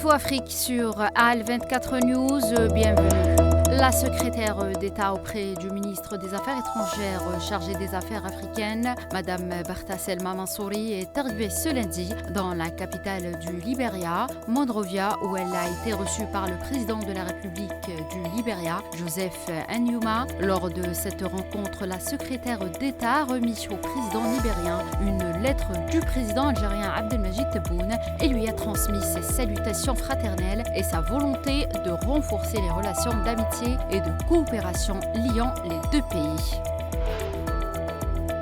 Info Afrique sur AL24 News, bienvenue. La secrétaire d'État auprès du ministre des Affaires étrangères chargée des affaires africaines, Madame Bertha Selma Mansouri, est arrivée ce lundi dans la capitale du Libéria, Monrovia, où elle a été reçue par le président de la République du Libéria, Joseph Nyouma. Lors de cette rencontre, la secrétaire d'État a remis au président libérien une lettre du président algérien Abdelmajid Tebboune et lui a transmis ses salutations fraternelles et sa volonté de renforcer les relations d'amitié et de coopération liant les deux pays.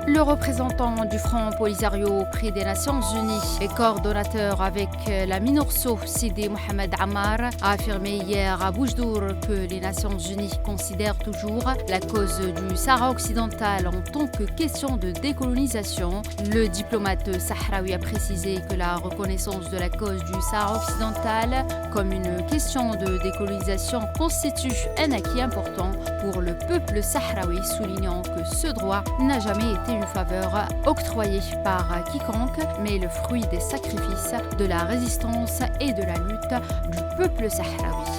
Le représentant du Front Polisario auprès des Nations Unies et coordonnateur avec la MINURSO, Sidi Mohamed Ammar, a affirmé hier à Boujdour que les Nations Unies considèrent toujours la cause du Sahara occidental en tant que question de décolonisation. Le diplomate sahraoui a précisé que la reconnaissance de la cause du Sahara occidental comme une question de décolonisation constitue un acquis important pour le peuple sahraoui, soulignant que ce droit n'a jamais été une faveur octroyée par quiconque, mais le fruit des sacrifices, de la résistance et de la lutte du peuple sahraoui.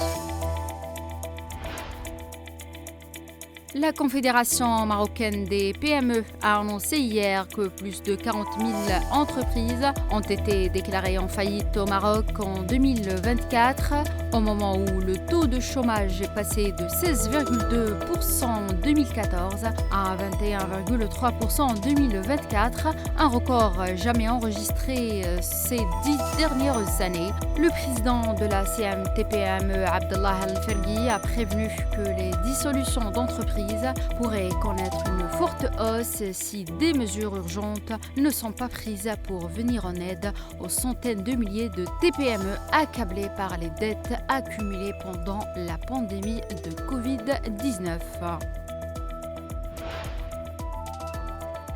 La Confédération marocaine des PME a annoncé hier que plus de 40 000 entreprises ont été déclarées en faillite au Maroc en 2024, au moment où le taux de chômage est passé de 16,2% en 2014 à 21,3% en 2024, un record jamais enregistré ces 10 dernières années. Le président de la CMTPME, Abdallah Al-Ferghi, a prévenu que les dissolutions d'entreprises pourraient connaître une forte hausse si des mesures urgentes ne sont pas prises pour venir en aide aux centaines de milliers de TPME accablés par les dettes accumulées pendant la pandémie de Covid-19.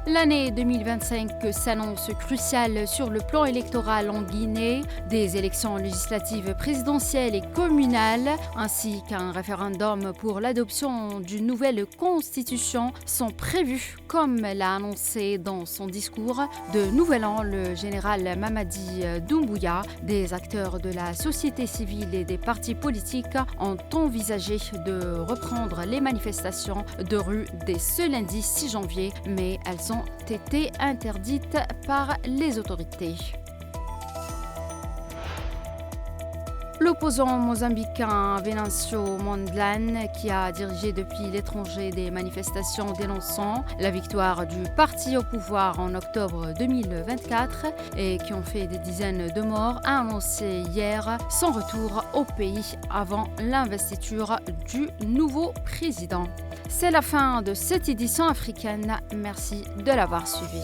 L'année 2025 s'annonce cruciale sur le plan électoral en Guinée. Des élections législatives présidentielles et communales, ainsi qu'un référendum pour l'adoption d'une nouvelle constitution sont prévus, comme l'a annoncé dans son discours de Nouvel An le général Mamadi Doumbouya. Des acteurs de la société civile et des partis politiques ont envisagé de reprendre les manifestations de rue dès ce lundi 6 janvier, mais elles ont été interdites par les autorités. L'opposant mozambicain Venancio Mondlane, qui a dirigé depuis l'étranger des manifestations dénonçant la victoire du parti au pouvoir en octobre 2024 et qui ont fait des dizaines de morts, a annoncé hier son retour au pays avant l'investiture du nouveau président. C'est la fin de cette édition africaine. Merci de l'avoir suivi.